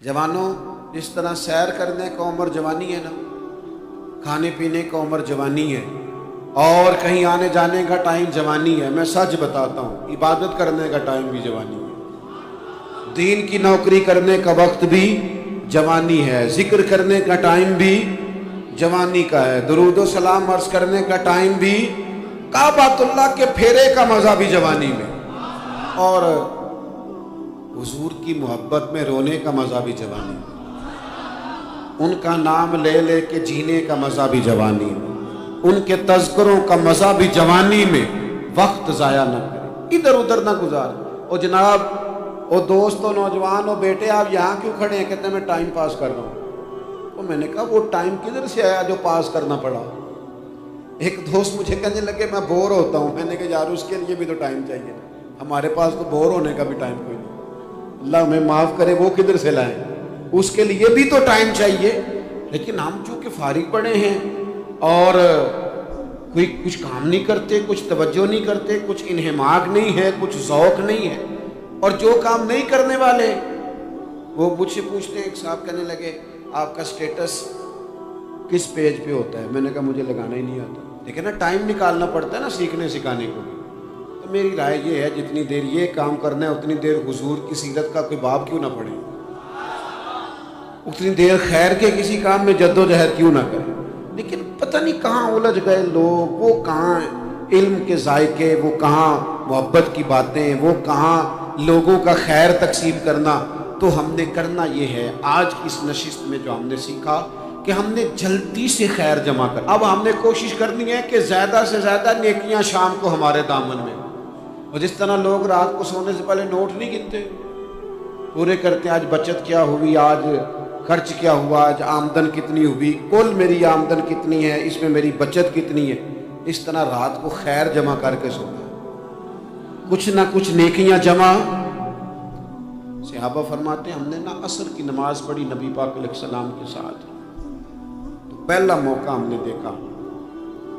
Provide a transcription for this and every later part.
جوانوں، جس طرح سیر کرنے کا عمر جوانی ہے نا، کھانے پینے کا عمر جوانی ہے، اور کہیں آنے جانے کا ٹائم جوانی ہے، میں سچ بتاتا ہوں عبادت کرنے کا ٹائم بھی جوانی ہے، دین کی نوکری کرنے کا وقت بھی جوانی ہے، ذکر کرنے کا ٹائم بھی جوانی کا ہے، درود و سلام عرض کرنے کا ٹائم بھی، کعبۃ اللہ کے پھیرے کا مزہ بھی جوانی میں، اور حضور کی محبت میں رونے کا مزہ بھی جوانی میں، ان کا نام لے لے کے جینے کا مزہ بھی جوانی میں، ان کے تذکروں کا مزہ بھی جوانی میں۔ وقت ضائع نہ کرے، ادھر ادھر نہ گزار۔ او جناب، او دوست و نوجوان، او بیٹے آپ یہاں کیوں کھڑے ہیں؟ کہتے ہیں میں ٹائم پاس کر رہا ہوں۔ تو میں نے کہا وہ ٹائم کدھر سے آیا جو پاس کرنا پڑا؟ ایک دوست مجھے کہنے لگے میں بور ہوتا ہوں۔ میں نے کہا یار اس کے لیے بھی تو ٹائم چاہیے نا، ہمارے پاس تو بور ہونے کا بھی ٹائم کوئی نہیں، اللہ ہمیں معاف کرے، وہ کدھر سے لائیں؟ اس کے لیے بھی تو ٹائم چاہیے۔ لیکن ہم چونکہ فارغ پڑے ہیں اور کوئی کچھ کام نہیں کرتے، کچھ توجہ نہیں کرتے، کچھ انہماک نہیں ہے، کچھ ذوق نہیں ہے، اور جو کام نہیں کرنے والے وہ مجھ سے پوچھتے ہیں۔ ایک صاحب کہنے لگے آپ کا سٹیٹس کس پیج پہ ہوتا ہے؟ میں نے کہا مجھے لگانا ہی نہیں آتا۔ دیکھیں نا، ٹائم نکالنا پڑتا ہے نا سیکھنے سکھانے کو بھی۔ تو میری رائے یہ ہے جتنی دیر یہ کام کرنا ہے اتنی دیر حضور کی سیرت کا کوئی باب کیوں نہ پڑھیں، اتنی دیر خیر کے کسی کام میں جد و جہد کیوں نہ کریں۔ لیکن پتہ نہیں کہاں الجھ گئے لوگ، وہ کہاں علم کے ذائقے، وہ کہاں محبت کی باتیں، وہ کہاں لوگوں کا خیر تقسیم کرنا۔ تو ہم نے کرنا یہ ہے، آج کی اس نشست میں جو ہم نے سیکھا کہ ہم نے جلدی سے خیر جمع کر، اب ہم نے کوشش کرنی ہے کہ زیادہ سے زیادہ نیکیاں شام کو ہمارے دامن میں۔ اور جس طرح لوگ رات کو سونے سے پہلے نوٹ نہیں گنتے، پورے کرتے ہیں آج بچت کیا ہوئی، آج خرچ کیا ہوا، آج آمدن کتنی ہوئی، کل میری آمدن کتنی ہے، اس میں میری بچت کتنی ہے۔ اس طرح رات کو خیر جمع کر کے سونا، کچھ نہ کچھ نیکیاں جمع۔ صحابہ فرماتے ہیں ہم نے نا عصر کی نماز پڑھی نبی پاک علیہ السلام کے ساتھ، تو پہلا موقع ہم نے دیکھا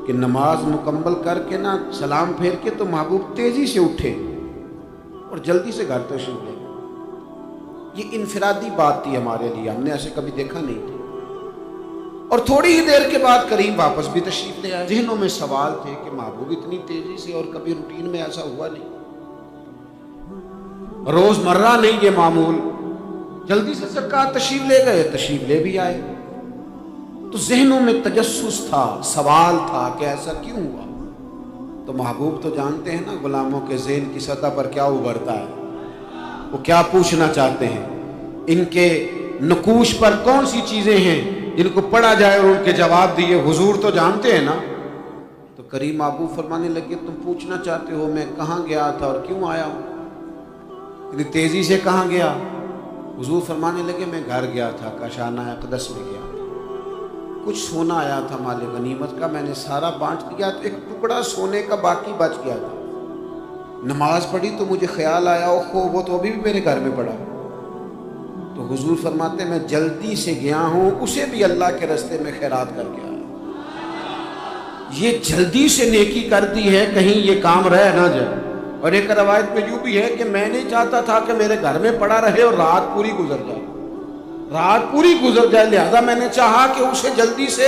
کہ نماز مکمل کر کے نا سلام پھیر کے تو محبوب تیزی سے اٹھے اور جلدی سے گھر تشریف لے گئے۔ یہ انفرادی بات تھی ہمارے لیے، ہم نے ایسے کبھی دیکھا نہیں تھا۔ اور تھوڑی ہی دیر کے بعد کریم واپس بھی تشریف لے آئے۔ ذہنوں میں سوال تھے کہ محبوب اتنی تیزی سے، اور کبھی روٹین میں ایسا ہوا نہیں، روز مرہ نہیں یہ معمول، جلدی سے سرکار تشریف لے گئے، تشریف لے بھی آئے۔ تو ذہنوں میں تجسس تھا، سوال تھا کہ ایسا کیوں ہوا؟ تو محبوب تو جانتے ہیں نا غلاموں کے ذہن کی سطح پر کیا ابھرتا ہے، وہ کیا پوچھنا چاہتے ہیں، ان کے نقوش پر کون سی چیزیں ہیں جن کو پڑھا جائے اور ان کے جواب دیے۔ حضور تو جانتے ہیں نا۔ تو کریم محبوب فرمانے لگے تم پوچھنا چاہتے ہو میں کہاں گیا تھا اور کیوں آیا ہوں، اتنی تیزی سے کہاں گیا؟ حضور فرمانے لگے میں گھر گیا تھا، کاشانہ اقدس میں گیا تھا، کچھ سونا آیا تھا مال غنیمت کا، میں نے سارا بانٹ دیا، تو ایک ٹکڑا سونے کا باقی بچ گیا تھا۔ نماز پڑھی تو مجھے خیال آیا اوہو وہ تو ابھی بھی میرے گھر میں پڑا۔ تو حضور فرماتے میں جلدی سے گیا ہوں، اسے بھی اللہ کے راستے میں خیرات کر کے آیا۔ یہ جلدی سے نیکی کر دی ہے کہیں یہ کام رہ نہ جائے۔ اور ایک روایت میں یوں بھی ہے کہ میں نہیں چاہتا تھا کہ میرے گھر میں پڑا رہے اور رات پوری گزر جائے، رات پوری گزر جائے، لہذا میں نے چاہا کہ اسے جلدی سے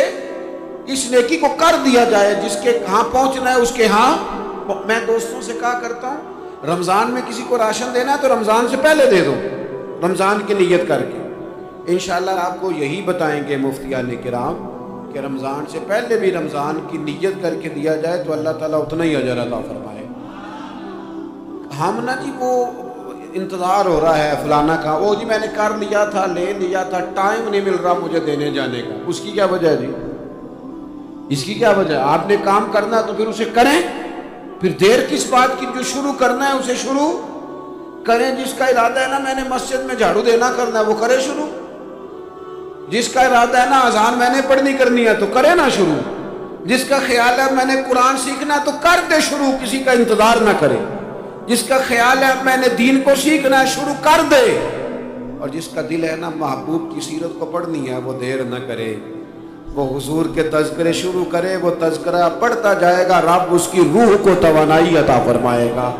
اس نیکی کو کر دیا جائے، جس کے کہاں پہنچنا ہے اس کے ہاں۔ میں دوستوں سے کہا کرتا ہوں رمضان میں کسی کو راشن دینا ہے تو رمضان سے پہلے دے دو، رمضان کی نیت کر کے۔ انشاءاللہ آپ کو یہی بتائیں گے مفتیان کرام کہ رمضان سے پہلے بھی رمضان کی نیت کر کے دیا جائے تو اللہ تعالیٰ اتنا ہی اجر عطا فرمائے۔ ہم نا جی وہ انتظار ہو رہا ہے فلانا کا، وہ جی میں نے کر لیا تھا، لے لیا تھا، ٹائم نہیں مل رہا مجھے دینے جانے کا۔ اس کی کیا وجہ ہے جی؟ اس کی کیا وجہ ہے؟ آپ نے کام کرنا ہے تو پھر اسے کریں، پھر دیر کس بات کی؟ جو شروع کرنا ہے اسے شروع کریں۔ جس کا ارادہ ہے نا میں نے مسجد میں جھاڑو دینا کرنا ہے وہ کرے شروع، جس کا ارادہ ہے نا اذان میں نے پڑھنی کرنی ہے تو کرے نا شروع، جس کا خیال ہے میں نے قرآن سیکھنا ہے تو کر دے شروع، کسی کا انتظار نہ کرے، جس کا خیال ہے میں نے دین کو سیکھنا ہے شروع کر دے، اور جس کا دل ہے نا محبوب کی سیرت کو پڑھنی ہے وہ دیر نہ کرے، وہ حضور کے تذکرے شروع کرے، وہ تذکرہ پڑھتا جائے گا، رب اس کی روح کو توانائی عطا فرمائے گا،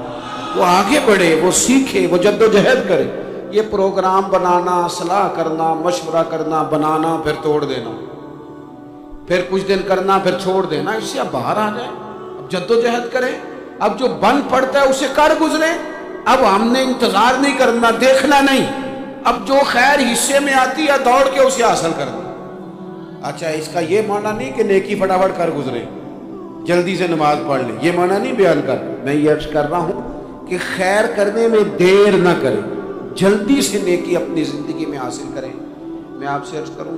وہ آگے بڑھے، وہ سیکھے، وہ جد و جہد کرے۔ یہ پروگرام بنانا، صلاح کرنا، مشورہ کرنا، بنانا پھر توڑ دینا، پھر کچھ دن کرنا پھر چھوڑ دینا، اس سے اب باہر آ جائیں، اب جد و جہد کریں، اب جو بن پڑتا ہے اسے کر گزریں۔ اب ہم نے انتظار نہیں کرنا، دیکھنا نہیں، اب جو خیر حصے میں آتی ہے دوڑ کے اسے حاصل کرنا۔ اچھا، اس کا یہ معنی نہیں کہ نیکی فٹافٹ کر گزرے، جلدی سے نماز پڑھ لیں، یہ معنی نہیں بیان کر، میں یہ عرض کر رہا ہوں کہ خیر کرنے میں دیر نہ کریں، جلدی سے نیکی اپنی زندگی میں حاصل کریں۔ میں آپ سے عرض کروں،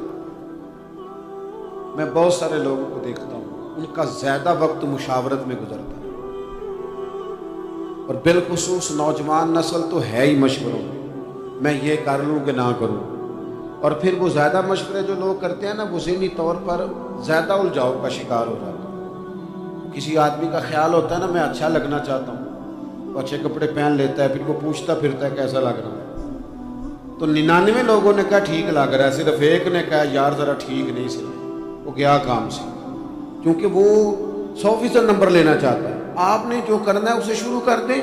میں بہت سارے لوگوں کو دیکھتا ہوں، ان کا زیادہ وقت مشاورت میں گزرتا ہے، اور بالخصوص نوجوان نسل تو ہے ہی مشوروں میں یہ کر لوں کہ نہ کروں، اور پھر وہ زیادہ مشورے جو لوگ کرتے ہیں نا، وہ ذہنی طور پر زیادہ الجھاؤ کا شکار ہو جاتا ہے۔ کسی آدمی کا خیال ہوتا ہے نا، میں اچھا لگنا چاہتا ہوں، وہ اچھے کپڑے پہن لیتا ہے، پھر وہ پوچھتا پھرتا ہے کیسا لگ رہا ہے، تو 99 لوگوں نے کہا ٹھیک لگ رہا ہے، صرف ایک نے کہا یار ذرا ٹھیک نہیں سے، وہ گیا کام سے، کیونکہ وہ 100% نمبر لینا چاہتا ہے۔ آپ نے جو کرنا ہے اسے شروع کر دیں،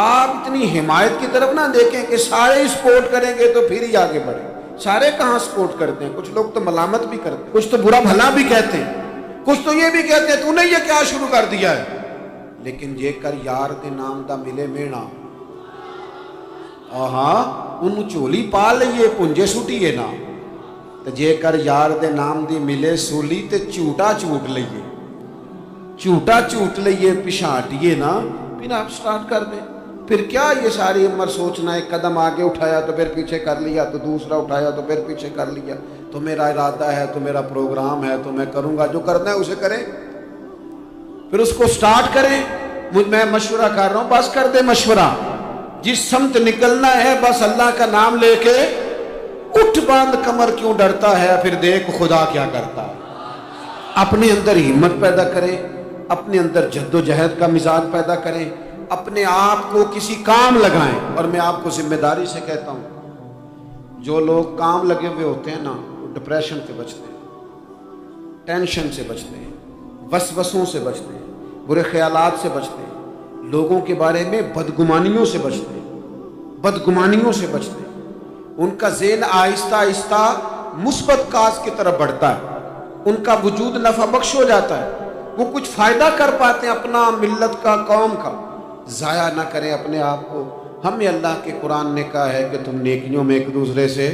آپ اتنی حمایت کی طرف نہ دیکھیں کہ سارے ہی سپورٹ کریں گے تو پھر ہی آگے بڑھیں۔ سارے کہاں سپورٹ کرتے ہیں، کچھ لوگ تو ملامت بھی کرتے ہیں، کچھ تو برا بھلا بھی کہتے ہیں، کچھ تو یہ بھی کہتے ہیں تو نے یہ کیا شروع کر دیا ہے، لیکن یہ کر یار دے نام دا ملے مینا، آہاں انہوں چولی پا لئیے پنجے سٹیے نا، تو جے کر یار دے نام دی ملے سولی تے چوٹا چوٹ لئیے، چوٹا چوٹ لئیے پشانٹیے نا، پھر آپ سٹارٹ کر دیں۔ پھر کیا یہ ساری عمر سوچنا، ایک قدم آگے اٹھایا تو پھر پیچھے کر لیا، تو دوسرا اٹھایا تو پھر پیچھے کر لیا، تو میرا ارادہ ہے، تو میرا پروگرام ہے، تو میں کروں گا، جو کرنا ہے اسے کریں، پھر اس کو سٹارٹ کریں۔ میں مشورہ کر رہا ہوں، بس کر دے مشورہ، جس سمت نکلنا ہے بس اللہ کا نام لے کے اٹھ، باندھ کمر کیوں ڈرتا ہے، پھر دیکھ خدا کیا کرتا ہے۔ اپنے اندر ہمت پیدا کریں، اپنے اندر جد و جہد کا مزاج پیدا کریں، اپنے آپ کو کسی کام لگائیں۔ اور میں آپ کو ذمہ داری سے کہتا ہوں، جو لوگ کام لگے ہوئے ہوتے ہیں نا، وہ ڈپریشن سے بچتے ہیں، ٹینشن سے بچتے ہیں، وسوسوں سے بچتے ہیں، برے خیالات سے بچتے ہیں، لوگوں کے بارے میں بدگمانیوں سے بچتے ہیں، بدگمانیوں سے بچتے ہیں۔ ان کا ذہن آہستہ آہستہ مثبت کاز کی طرف بڑھتا ہے، ان کا وجود نفع بخش ہو جاتا ہے، وہ کچھ فائدہ کر پاتے ہیں اپنا، ملت کا، قوم کا۔ ضائع نہ کریں اپنے آپ کو۔ ہمیں اللہ کے قرآن نے کہا ہے کہ تم نیکیوں میں ایک دوسرے سے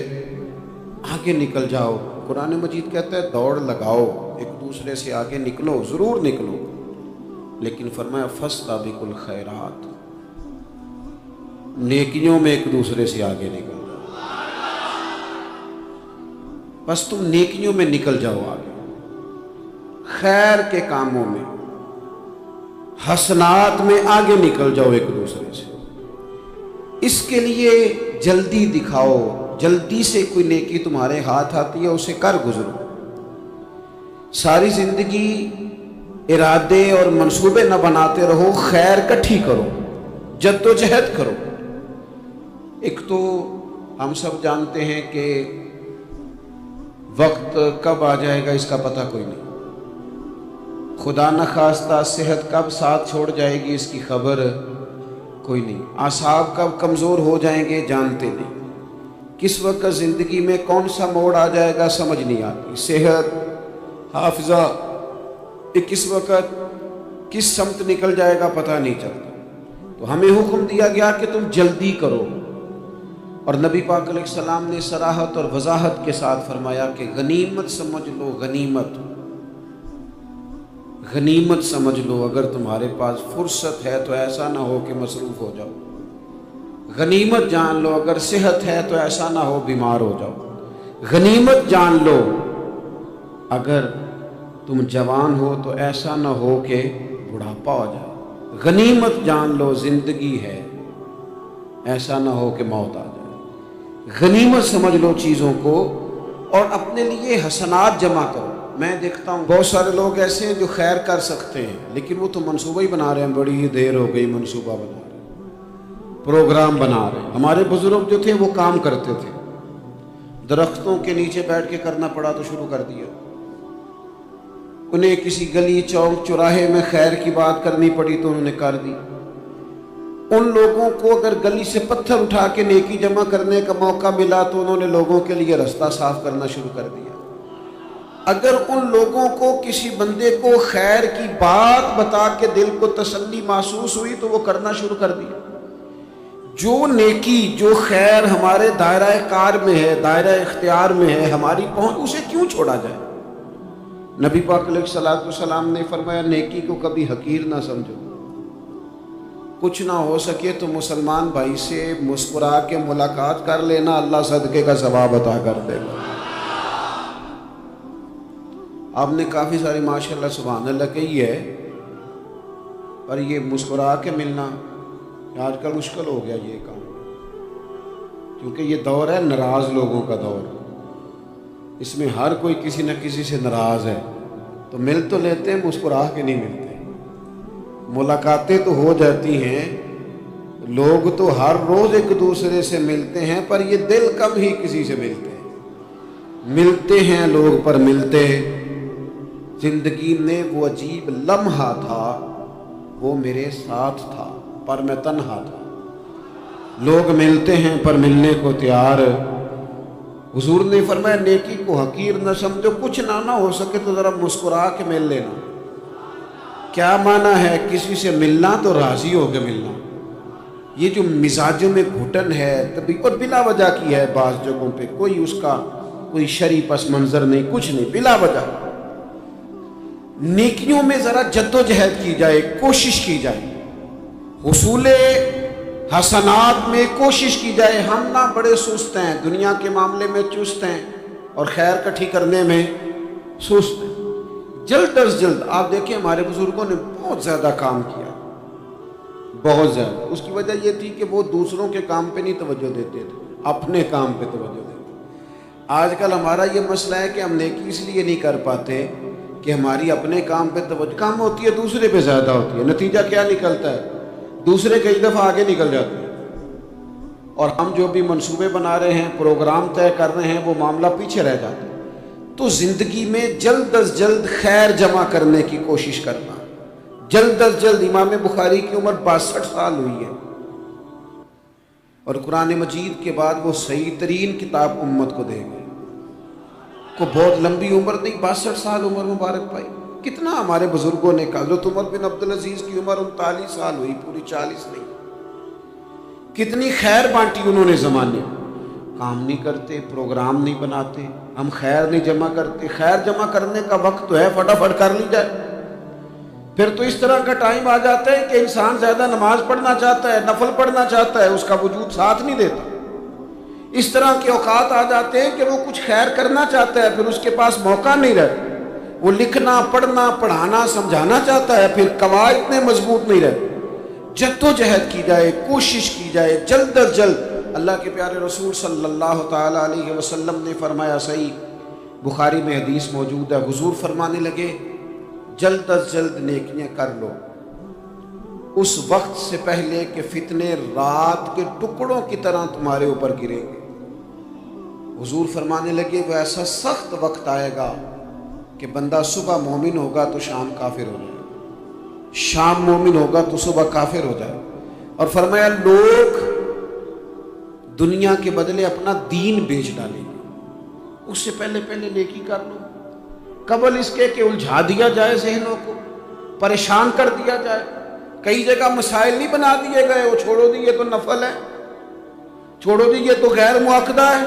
آگے نکل جاؤ۔ قرآن مجید کہتا ہے دوڑ لگاؤ، ایک دوسرے سے آگے نکلو، ضرور نکلو، لیکن فرمایا فاستبقوا الخیرات، نیکیوں میں ایک دوسرے سے آگے نکل جاؤ، بس تم نیکیوں میں نکل جاؤ آگے، خیر کے کاموں میں، حسنات میں آگے نکل جاؤ ایک دوسرے سے۔ اس کے لیے جلدی دکھاؤ، جلدی سے کوئی نیکی تمہارے ہاتھ آتی ہے اسے کر گزرو۔ ساری زندگی ارادے اور منصوبے نہ بناتے رہو، خیر کٹھی کرو، جد و جہد کرو۔ ایک تو ہم سب جانتے ہیں کہ وقت کب آ جائے گا اس کا پتہ کوئی نہیں، خدا نخواستہ صحت کب ساتھ چھوڑ جائے گی اس کی خبر کوئی نہیں، اعصاب کب کمزور ہو جائیں گے جانتے نہیں، کس وقت زندگی میں کون سا موڑ آ جائے گا سمجھ نہیں آتی، صحت، حافظہ، کس وقت کس سمت نکل جائے گا پتہ نہیں چلتا۔ تو ہمیں حکم دیا گیا کہ تم جلدی کرو، اور نبی پاک علیہ السلام نے صراحت اور وضاحت کے ساتھ فرمایا کہ غنیمت سمجھ لو، غنیمت غنیمت سمجھ لو، اگر تمہارے پاس فرصت ہے تو ایسا نہ ہو کہ مصروف ہو جاؤ، غنیمت جان لو اگر صحت ہے تو ایسا نہ ہو بیمار ہو جاؤ، غنیمت جان لو اگر تم جوان ہو تو ایسا نہ ہو کہ بڑھاپا ہو جائے، غنیمت جان لو زندگی ہے، ایسا نہ ہو کہ موت آ جائے، غنیمت سمجھ لو چیزوں کو، اور اپنے لیے حسنات جمع کرو۔ میں دیکھتا ہوں بہت سارے لوگ ایسے ہیں جو خیر کر سکتے ہیں لیکن وہ تو منصوبہ ہی بنا رہے ہیں، بڑی ہی دیر ہو گئی، منصوبہ بنا رہے ہیں، پروگرام بنا رہے ہیں۔ ہمارے بزرگ جو تھے وہ کام کرتے تھے، درختوں کے نیچے بیٹھ کے کرنا پڑا تو شروع کر دیا، انہیں کسی گلی چوک چوراہے میں خیر کی بات کرنی پڑی تو انہوں نے کر دی، ان لوگوں کو اگر گلی سے پتھر اٹھا کے نیکی جمع کرنے کا موقع ملا تو انہوں نے لوگوں کے لیے راستہ صاف کرنا شروع کر دیا۔ اگر ان لوگوں کو کسی بندے کو خیر کی بات بتا کے دل کو تسلی محسوس ہوئی تو وہ کرنا شروع کر دیا۔ جو نیکی جو خیر ہمارے دائرہ کار میں ہے، دائرہ اختیار میں ہے، ہماری پہنچ، اسے کیوں چھوڑا جائے؟ نبی پاک علیہ الصلوۃ والسلام نے فرمایا نیکی کو کبھی حقیر نہ سمجھو، کچھ نہ ہو سکے تو مسلمان بھائی سے مسکرا کے ملاقات کر لینا، اللہ صدقے کا ثواب عطا کر دے گا۔ آپ نے کافی ساری ماشاءاللہ سبحان اللہ کہی ہے، پر یہ مسکرا کے ملنا آج کل مشکل ہو گیا یہ کام، کیونکہ یہ دور ہے ناراض لوگوں کا دور، اس میں ہر کوئی کسی نہ کسی سے ناراض ہے، تو مل تو لیتے ہیں، مسکرا کے نہیں ملتے۔ ملاقاتیں تو ہو جاتی ہیں، لوگ تو ہر روز ایک دوسرے سے ملتے ہیں، پر یہ دل کم ہی کسی سے ملتے ہیں۔ ملتے ہیں لوگ پر ملتے، زندگی میں وہ عجیب لمحہ تھا، وہ میرے ساتھ تھا پر میں تنہا تھا۔ لوگ ملتے ہیں پر ملنے کو تیار۔ حضور نے فرمایا نیکی کو حقیر نہ سمجھو، کچھ نہ ہو سکے تو ذرا مسکرا کے مل لینا۔ کیا معنی ہے؟ کسی سے ملنا تو راضی ہو کے ملنا۔ یہ جو مزاجوں میں گھٹن ہے کبھی اور بلا وجہ کی ہے، بعض جگہوں پہ کوئی اس کا کوئی شرعی پس منظر نہیں، کچھ نہیں، بلا وجہ۔ نیکیوں میں ذرا جد و جہد کی جائے، کوشش کی جائے، حصول حسنات میں کوشش کی جائے۔ ہم نہ بڑے سست ہیں، دنیا کے معاملے میں چست ہیں اور خیر کٹھی کرنے میں سست ہیں۔ جلد از جلد آپ دیکھیں ہمارے بزرگوں نے بہت زیادہ کام کیا، بہت زیادہ۔ اس کی وجہ یہ تھی کہ وہ دوسروں کے کام پہ نہیں توجہ دیتے تھے، اپنے کام پہ توجہ دیتے۔ آج کل ہمارا یہ مسئلہ ہے کہ ہم نیکی اس لیے نہیں کر پاتے کہ ہماری اپنے کام پہ توجہ کم ہوتی ہے، دوسرے پہ زیادہ ہوتی ہے۔ نتیجہ کیا نکلتا ہے؟ دوسرے کئی دفعہ آگے نکل جاتے ہیں، اور ہم جو بھی منصوبے بنا رہے ہیں، پروگرام طے کر رہے ہیں، وہ معاملہ پیچھے رہ جاتا ہے۔ تو زندگی میں جلد از جلد خیر جمع کرنے کی کوشش کرنا، جلد از جلد۔ امام بخاری کی عمر 62 سال ہوئی ہے، اور قرآن مجید کے بعد وہ صحیح ترین کتاب امت کو دے گئے۔ کو بہت لمبی عمر نہیں، 62 سال عمر مبارک پائی۔ کتنا ہمارے بزرگوں نے کہا، حضرت عمر بن عبدالعزیز کی عمر 39 سال ہوئی، پوری 40 نہیں۔ کتنی خیر بانٹی انہوں نے زمانے۔ کام نہیں کرتے، پروگرام نہیں بناتے، ہم خیر نہیں جمع کرتے۔ خیر جمع کرنے کا وقت تو ہے، فٹافٹ کر لی جائے۔ پھر تو اس طرح کا ٹائم آ جاتا ہے کہ انسان زیادہ نماز پڑھنا چاہتا ہے، نفل پڑھنا چاہتا ہے، اس کا وجود ساتھ نہیں دیتا۔ اس طرح کے اوقات آ جاتے ہیں کہ وہ کچھ خیر کرنا چاہتا ہے، پھر اس کے پاس موقع نہیں رہتا۔ وہ لکھنا، پڑھنا، پڑھانا، سمجھانا چاہتا ہے، پھر قواعد اتنے مضبوط نہیں رہتے۔ جد و جہد کی جائے، کوشش کی جائے، جلد از جلد۔ اللہ کے پیارے رسول صلی اللہ تعالی علیہ وسلم نے فرمایا، صحیح بخاری میں حدیث موجود ہے، حضور فرمانے لگے جلد از جلد نیکیاں کر لو اس وقت سے پہلے کہ فتنے رات کے ٹکڑوں کی طرح تمہارے اوپر گریں گے۔ حضور فرمانے لگے وہ ایسا سخت وقت آئے گا کہ بندہ صبح مومن ہوگا تو شام کافر ہو جائے، شام مومن ہوگا تو صبح کافر ہو جائے۔ اور فرمایا لوگ دنیا کے بدلے اپنا دین بیچ ڈالیں گے۔ اس سے پہلے نیکی کر لو، قبل اس کے کہ الجھا دیا جائے ذہنوں کو، پریشان کر دیا جائے۔ کئی جگہ مسائل نہیں بنا دیے گئے، وہ چھوڑو دیے تو نفل ہے، چھوڑو دیے تو غیر معاقدہ ہے۔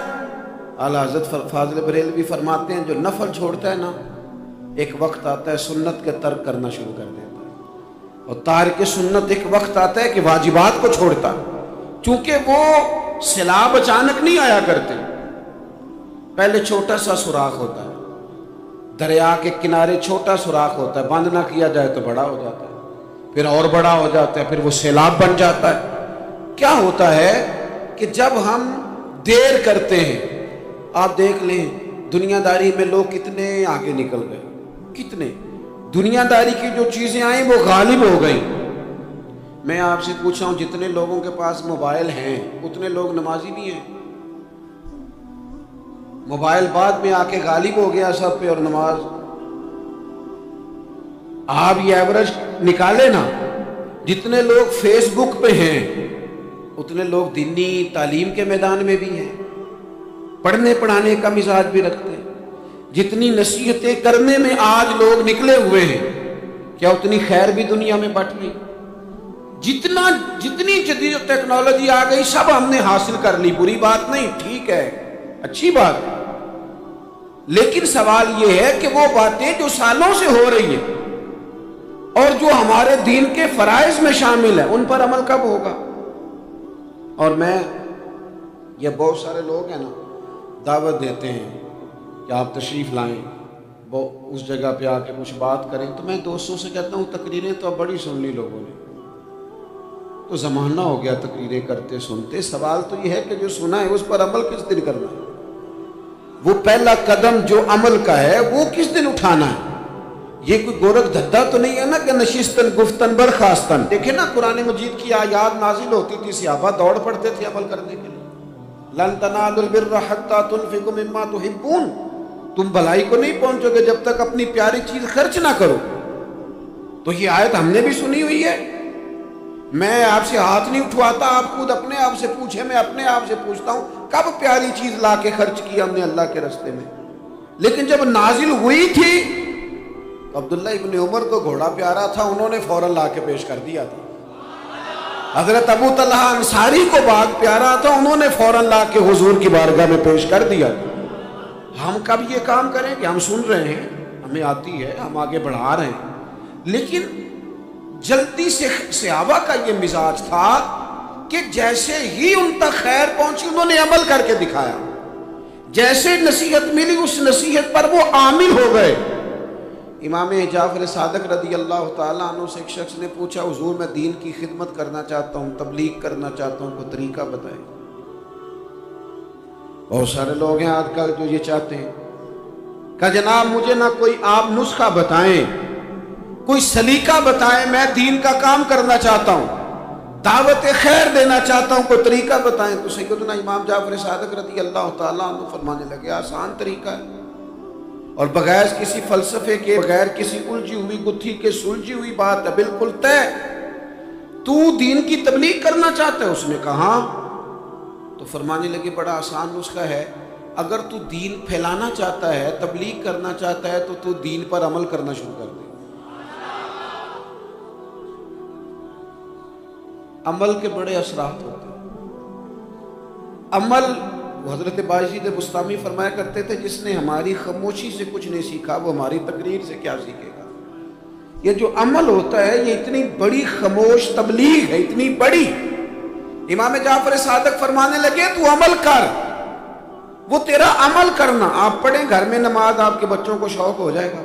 اعلیٰ حضرت فاضل بریلوی فرماتے ہیں جو نفل چھوڑتا ہے نا، ایک وقت آتا ہے سنت کے ترک کرنا شروع کر دیتا ہے، اور تارک سنت ایک وقت آتا ہے کہ واجبات کو چھوڑتا ہے، چونکہ وہ سیلاب اچانک نہیں آیا کرتے۔ پہلے چھوٹا سا سوراخ ہوتا ہے، دریا کے کنارے چھوٹا سوراخ ہوتا ہے، بند نہ کیا جائے تو بڑا ہو جاتا ہے، پھر اور بڑا ہو جاتا ہے، پھر وہ سیلاب بن جاتا ہے۔ کیا ہوتا ہے کہ جب ہم دیر کرتے ہیں، آپ دیکھ لیں دنیا داری میں لوگ کتنے آگے نکل گئے، کتنے دنیا داری کی جو چیزیں آئیں وہ غالب ہو گئیں۔ میں آپ سے پوچھا ہوں جتنے لوگوں کے پاس موبائل ہیں اتنے لوگ نمازی بھی ہیں؟ موبائل بعد میں آ کے غالب ہو گیا سب پہ، اور نماز آپ یہ ایوریج نکالے نا، جتنے لوگ فیس بک پہ ہیں اتنے لوگ دینی تعلیم کے میدان میں بھی ہیں، پڑھنے پڑھانے کا مزاج بھی رکھتے ہیں۔ جتنی نصیحتیں کرنے میں آج لوگ نکلے ہوئے ہیں، کیا اتنی خیر بھی دنیا میں بٹ گئی؟ جتنی جدید ٹیکنالوجی آ گئی سب ہم نے حاصل کر لی، بری بات نہیں، ٹھیک ہے، اچھی بات ہے، لیکن سوال یہ ہے کہ وہ باتیں جو سالوں سے ہو رہی ہیں اور جو ہمارے دین کے فرائض میں شامل ہیں ان پر عمل کب ہوگا؟ اور میں یہ بہت سارے لوگ ہیں نا دعوت دیتے ہیں کہ آپ تشریف لائیں، اس جگہ پہ آ کے کچھ بات کریں، تو میں دوستوں سے کہتا ہوں تقریریں تو اب بڑی سن لی لوگوں نے، تو زمانہ ہو گیا تقریریں کرتے سنتے، سوال تو یہ ہے کہ جو سنا ہے اس پر عمل کس دن کرنا ہے؟ وہ پہلا قدم جو عمل کا ہے وہ کس دن اٹھانا ہے؟ یہ کوئی گورکھ دھدا تو نہیں ہے نا کہ نشستن گفتن برخاستن۔ دیکھیں نا قرآن مجید کی آیات نازل ہوتی تھی، صحابہ دوڑ پڑتے تھے عمل کرنے کے لیے۔ لن تنالوا البر حتى تنفقوا مما تحبون، تم بھلائی کو نہیں پہنچو گے جب تک اپنی پیاری چیز خرچ نہ کرو۔ تو یہ آیت ہم نے بھی سنی ہوئی ہے، میں آپ سے ہاتھ نہیں اٹھواتا، آپ خود اپنے آپ سے پوچھیں، میں اپنے آپ سے پوچھتا ہوں کب پیاری چیز لا کے خرچ کی ہم نے اللہ کے راستے میں؟ لیکن جب نازل ہوئی تھی تو عبداللہ ابن عمر کو گھوڑا پیارا تھا، انہوں نے فوراً لا کے پیش کر دیا تھا۔ حضرت ابو طلحہ انصاری کو باغ پیارا تھا، انہوں نے فوراً لا کے حضور کی بارگاہ میں پیش کر دیا تھا۔ ہم کب یہ کام کریں کہ ہم سن رہے ہیں، ہمیں آتی ہے، ہم آگے بڑھا رہے ہیں، لیکن جلدی سے صحابہ کا یہ مزاج تھا کہ جیسے ہی ان تک خیر پہنچی انہوں نے عمل کر کے دکھایا، جیسے نصیحت ملی اس نصیحت پر وہ عامل ہو گئے۔ امام جعفر صادق رضی اللہ تعالیٰ عنہ سے ایک شخص نے پوچھا حضور میں دین کی خدمت کرنا چاہتا ہوں، تبلیغ کرنا چاہتا ہوں، کوئی طریقہ بتائیں۔ بہت سارے لوگ ہیں آج کل جو یہ چاہتے ہیں کہ جناب مجھے نہ کوئی آپ نسخہ بتائیں، کوئی سلیقہ بتائیں، میں دین کا کام کرنا چاہتا ہوں، دعوت خیر دینا چاہتا ہوں، کوئی طریقہ بتائیں۔ تو سیدنا امام جعفر صادق رضی اللہ تعالیٰ عنہ فرمانے لگے آسان طریقہ ہے، اور بغیر کسی فلسفے کے، بغیر کسی الجھی ہوئی گتھی کے سلجھی ہوئی بات ہے، بالکل طے۔ تو دین کی تبلیغ کرنا چاہتا ہے؟ اس نے کہا، تو فرمانے لگے بڑا آسان نسخہ ہے، اگر تو دین پھیلانا چاہتا ہے، تبلیغ کرنا چاہتا ہے تو دین پر عمل کرنا شروع کر دے۔ عمل کے بڑے اثرات ہوتے ہیں۔ عمل، حضرت باجید بستامی فرمایا کرتے تھے جس نے ہماری خاموشی سے کچھ نہیں سیکھا وہ ہماری تقریر سے کیا سیکھے گا۔ یہ جو عمل ہوتا ہے یہ اتنی بڑی خاموش تبلیغ ہے، اتنی بڑی۔ امام جعفر صادق فرمانے لگے تو عمل کر، وہ تیرا عمل کرنا۔ آپ پڑھیں گھر میں نماز، آپ کے بچوں کو شوق ہو جائے گا،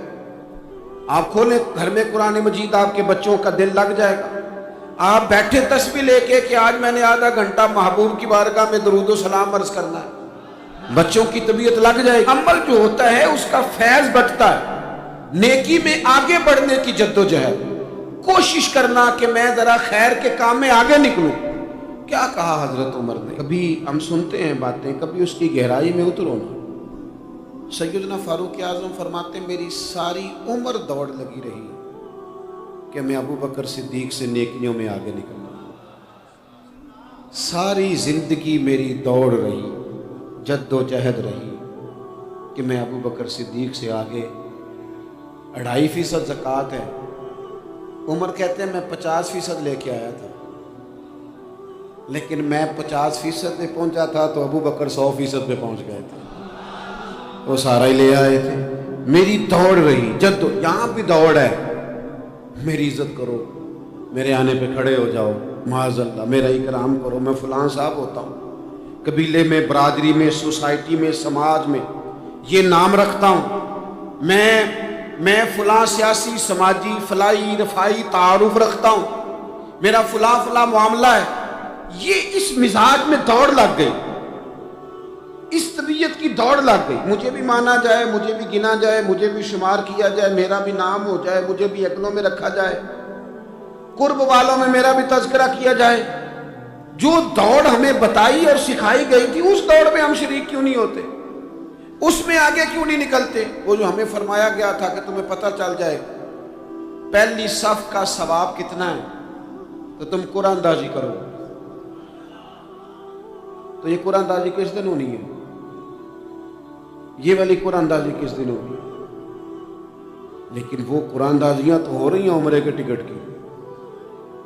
آپ کھولیں گھر میں قرآن مجید، آپ کے بچوں کا دل لگ جائے گا۔ آپ بیٹھے تسبیح لے کے کہ آج میں نے آدھا گھنٹہ محبوب کی بارگاہ میں درود و سلام عرض کرنا ہے، بچوں کی طبیعت لگ جائے گی۔ عمل جو ہوتا ہے اس کا فیض بٹتا ہے، نیکی میں آگے بڑھنے کی جدوجہد، کوشش کرنا کہ میں ذرا خیر کے کام میں آگے نکلوں۔ کیا کہا حضرت عمر نے؟ کبھی ہم سنتے ہیں باتیں، کبھی اس کی گہرائی میں اترو نا۔ سیدنا فاروق اعظم فرماتے میری ساری عمر دوڑ لگی رہی کہ میں ابو بکر صدیق سے نیکیوں میں آگے نکل رہا، ساری زندگی میری دوڑ رہی، جد و جہد رہی کہ میں ابو بکر صدیق سے آگے۔ 2.5% زکوٰۃ ہے، عمر کہتے ہیں میں 50% لے کے آیا تھا، لیکن میں 50% پہ پہنچا تھا تو ابو بکر 100% پہ پہنچ گئے تھے، وہ سارا ہی لے آئے تھے۔ میری دوڑ رہی، جد یہاں بھی دوڑ ہے، میری عزت کرو، میرے آنے پہ کھڑے ہو جاؤ، معاذ اللہ میرا اکرام کرو، میں فلاں صاحب ہوتا ہوں، قبیلے میں، برادری میں، سوسائٹی میں، سماج میں یہ نام رکھتا ہوں، میں فلاں سیاسی، سماجی، فلائی، رفائی تعارف رکھتا ہوں، میرا فلاں معاملہ ہے۔ یہ اس مزاج میں دوڑ لگ گئی، اس طبیعت کی دوڑ لگ گئی، مجھے بھی مانا جائے، مجھے بھی گنا جائے، مجھے بھی شمار کیا جائے، میرا بھی نام ہو جائے، مجھے بھی اگنوں میں رکھا جائے، قرب والوں میں میرا بھی تذکرہ کیا جائے۔ جو دوڑ ہمیں بتائی اور سکھائی گئی تھی اس دوڑ میں ہم شریک کیوں نہیں ہوتے؟ اس میں آگے کیوں نہیں نکلتے؟ وہ جو ہمیں فرمایا گیا تھا کہ تمہیں پتہ چل جائے پہلی صف کا ثواب کتنا ہے، تو تم قرآن اندازی کرو، تو یہ قرآن اندازی کس دن ہونی ہے؟ یہ والی قرآن اندازی کس دن ہونی ہے؟ لیکن وہ قرآن اندازیاں تو ہو رہی ہیں عمرے کے ٹکٹ کی،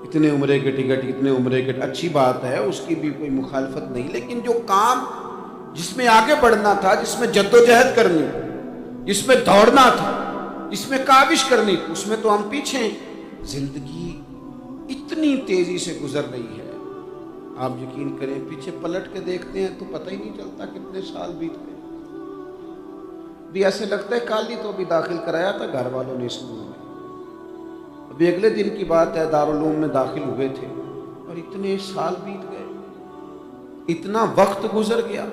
اتنے عمرے کے ٹکٹ، اتنے عمرے کے، اچھی بات ہے، اس کی بھی کوئی مخالفت نہیں، لیکن جو کام جس میں آگے بڑھنا تھا، جس میں جد و جہد کرنی، جس میں دوڑنا تھا، جس میں کاوش کرنی، اس میں تو ہم پیچھے ہیں۔ زندگی اتنی تیزی سے گزر رہی ہے، آپ یقین کریں پیچھے پلٹ کے دیکھتے ہیں تو پتہ ہی نہیں چلتا کتنے سال بیت گئے۔ بھی ایسے لگتا ہے کل ہی تو ابھی داخل کرایا تھا گھر والوں نے اسکول میں، ابھی اگلے دن کی بات ہے دارالعلوم میں داخل ہوئے تھے اور اتنے سال بیت گئے، اتنا وقت گزر گیا۔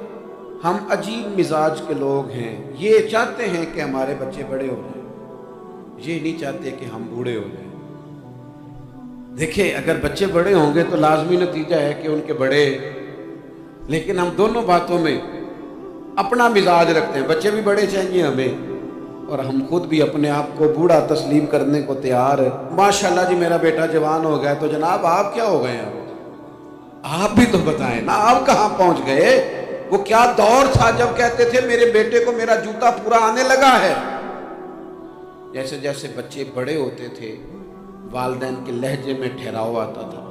ہم عجیب مزاج کے لوگ ہیں، یہ چاہتے ہیں کہ ہمارے بچے بڑے ہو جائیں، یہ نہیں چاہتے کہ ہم بوڑھے ہو جائیں۔ دیکھیں اگر بچے بڑے ہوں گے تو لازمی نتیجہ ہے کہ ان کے بڑے، لیکن ہم دونوں باتوں میں اپنا مزاج رکھتے ہیں، بچے بھی بڑے چاہیے ہمیں اور ہم خود بھی اپنے آپ کو بوڑھا تسلیم کرنے کو تیار ہے۔ ماشاءاللہ جی میرا بیٹا جوان ہو گیا، تو جناب آپ کیا ہو گئے ہیں؟ آپ بھی تو بتائیں نا، آپ کہاں پہنچ گئے؟ وہ کیا دور تھا جب کہتے تھے میرے بیٹے کو میرا جوتا پورا آنے لگا ہے۔ جیسے جیسے بچے بڑے ہوتے تھے والدین کے لہجے میں ٹھہراؤ آتا تھا،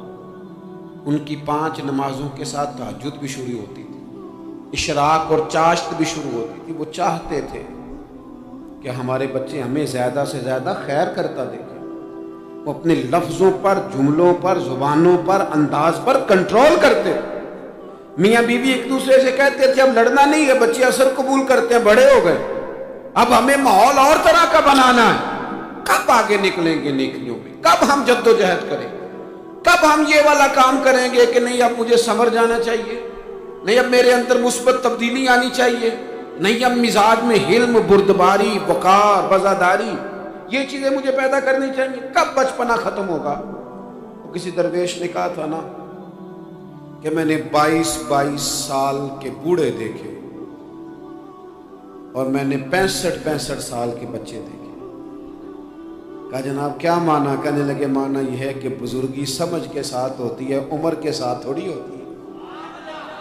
ان کی 5 نمازوں کے ساتھ تہجد بھی شروع ہوتی تھی، اشراق اور چاشت بھی شروع ہوتی تھی۔ وہ چاہتے تھے کہ ہمارے بچے ہمیں زیادہ سے زیادہ خیر کرتا دیکھیں، وہ اپنے لفظوں پر، جملوں پر، زبانوں پر، انداز پر کنٹرول کرتے۔ میاں بیوی ایک دوسرے سے کہتے تھے اب لڑنا نہیں ہے، بچے اثر قبول کرتے ہیں، بڑے ہو گئے، اب ہمیں ماحول اور طرح کا بنانا ہے۔ کب آگے نکلیں گے نیکیوں میں؟ کب ہم جد و جہد کریں؟ کب ہم یہ والا کام کریں گے کہ نہیں اب مجھے سنور جانا چاہیے، نہیں اب میرے اندر مثبت تبدیلی آنی چاہیے، نہیں اب مزاج میں حلم، بردباری، وقار، وفاداری، یہ چیزیں مجھے پیدا کرنی چاہیے؟ کب بچپنا ختم ہوگا؟ تو کسی درویش نے کہا تھا نا کہ میں نے 22 سال کے بوڑھے دیکھے اور میں نے 65 سال کے بچے دیکھے۔ کہا جناب کیا معنی؟ کہنے لگے معنی یہ ہے کہ بزرگی سمجھ کے ساتھ ہوتی ہے، عمر کے ساتھ تھوڑی ہوتی ہے۔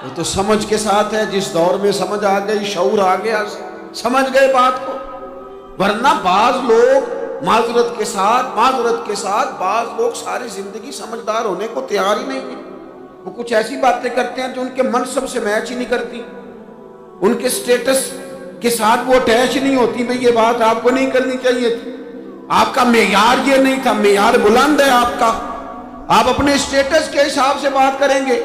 وہ تو سمجھ کے ساتھ ہے، جس دور میں سمجھ آ گئی، شعور آ گیا، سمجھ گئے بات کو۔ ورنہ بعض لوگ معذرت کے ساتھ بعض لوگ ساری زندگی سمجھدار ہونے کو تیار ہی نہیں ہیں۔ وہ کچھ ایسی باتیں کرتے ہیں جو ان کے منصب سے میچ ہی نہیں کرتی، ان کے سٹیٹس کے ساتھ وہ اٹیچ نہیں ہوتی۔ بھئی یہ بات آپ کو نہیں کرنی چاہیے تھی، آپ کا معیار یہ نہیں تھا، معیار بلند ہے آپ کا، آپ اپنے سٹیٹس کے حساب سے بات کریں گے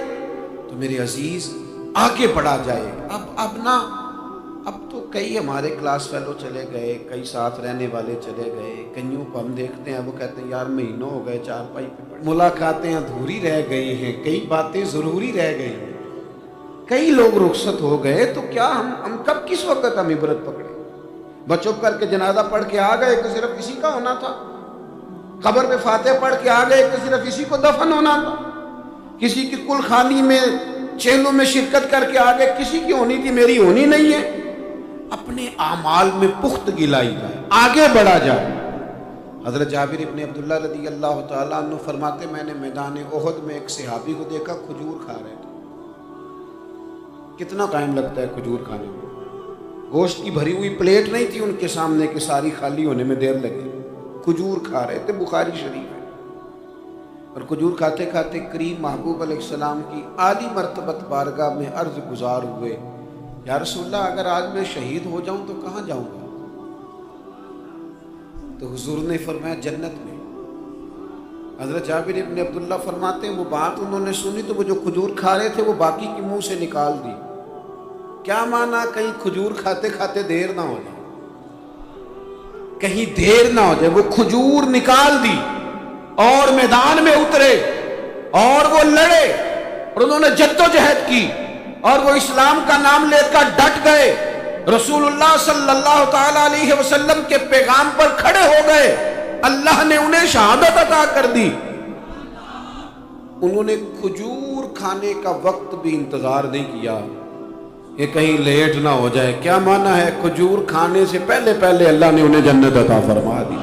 تو میرے عزیز آگے بڑھا جائے۔ اب تو کئی ہمارے کلاس فیلو چلے گئے، کئی ساتھ رہنے والے چلے گئے، کئیوں کو ہم دیکھتے ہیں وہ کہتے ہیں یار مہینوں ہو گئے چارپائی پہ پڑے، ملاقاتیں ادھوری رہ گئی ہیں، کئی باتیں ضروری رہ گئی ہیں، کئی لوگ رخصت ہو گئے، تو کیا ہم کب کس وقت ہم عبرت پکڑے؟ بس چپ کر کے جنازہ پڑھ کے آ گئے کہ صرف اسی کا ہونا تھا، قبر پہ فاتح پڑھ کے آ گئے کہ صرف اسی کو دفن ہونا تھا، کسی کی کل خانی میں چہلوں میں شرکت کر کے آ گئے، کسی کی ہونی تھی میری ہونی نہیں ہے۔ اپنے اعمال میں پختگی لائی جائے، آگے بڑھا جائے۔ حضرت جابر ابن عبداللہ رضی اللہ تعالیٰ عنہ فرماتے میں نے میدان احد میں ایک صحابی کو دیکھا کھجور کھا رہے تھے۔ کتنا ٹائم لگتا ہے کھجور کھانے میں؟ گوشت کی بھری ہوئی پلیٹ نہیں تھی ان کے سامنے کہ ساری خالی ہونے میں دیر لگے، کھجور کھا رہے تھے، بخاری شریف ہے۔ اور کھجور کھاتے کھاتے کریم محبوب علیہ السلام کی عالی مرتبت بارگاہ میں عرض گزار ہوئے یا رسول اللہ اگر آج میں شہید ہو جاؤں تو کہاں جاؤں گا؟ تو حضور نے فرمایا جنت میں۔ حضرت جابر ابن عبداللہ فرماتے ہیں وہ بات انہوں نے سنی تو وہ جو کھجور کھا رہے تھے وہ باقی کے منہ سے نکال دی۔ کیا معنی؟ کہیں کھجور کھاتے کھاتے دیر نہ ہو جائے، کہیں دیر نہ ہو جائے۔ وہ کھجور نکال دی اور میدان میں اترے اور وہ لڑے اور انہوں نے جد و جہد کی اور وہ اسلام کا نام لے کر ڈٹ گئے، رسول اللہ صلی اللہ تعالیٰ علیہ وسلم کے پیغام پر کھڑے ہو گئے، اللہ نے انہیں شہادت عطا کر دی۔ انہوں نے کھجور کھانے کا وقت بھی انتظار نہیں کیا کہ کہیں لیٹ نہ ہو جائے۔ کیا معنی ہے؟ کھجور کھانے سے پہلے اللہ نے انہیں جنت عطا فرما دی۔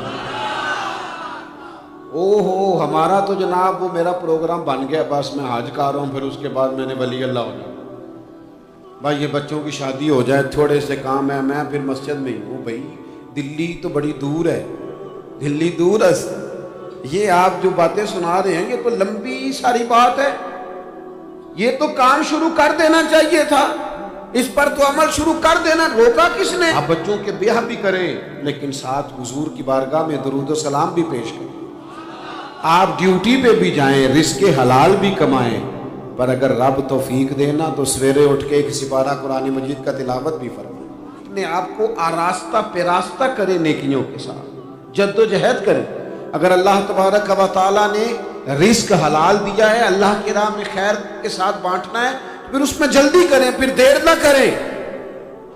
اوہو ہمارا تو جناب وہ میرا پروگرام بن گیا، بس میں حج کر رہا ہوں، پھر اس کے بعد میں نے ولی اللہ ہو جانا، بھائی یہ بچوں کی شادی ہو جائے، تھوڑے سے کام ہے، میں پھر مسجد میں ہی ہوں۔ بھائی دلی تو بڑی دور ہے، دلی دور ہے، یہ آپ جو باتیں سنا رہے ہیں یہ تو لمبی ساری بات ہے، یہ تو کام شروع کر دینا چاہیے تھا، اس پر تو عمل شروع کر دینا، روکا کس نے؟ آپ بچوں کے بیاہ بھی کریں لیکن ساتھ حضور کی بارگاہ میں درود و سلام بھی پیش کریں، آپ ڈیوٹی پہ بھی جائیں، رزق حلال بھی کمائیں، پر اگر رب توفیق دینا تو سویرے اٹھ کے ایک سپارہ قرآن مجید کا تلاوت بھی فرمائیں، اپنے آپ کو آراستہ پیراستہ کریں، نیکیوں کے ساتھ جد و جہد کریں۔ اگر اللہ تبارک و تعالیٰ نے رزق حلال دیا ہے، اللہ کی راہ میں خیر کے ساتھ بانٹنا ہے، پھر اس میں جلدی کریں، پھر دیر نہ کریں۔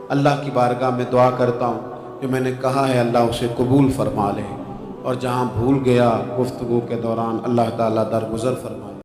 اللہ کی بارگاہ میں دعا کرتا ہوں کہ میں نے کہا ہے اللہ اسے قبول فرما لے، اور جہاں بھول گیا گفتگو کے دوران اللہ تعالیٰ درگزر فرمائے۔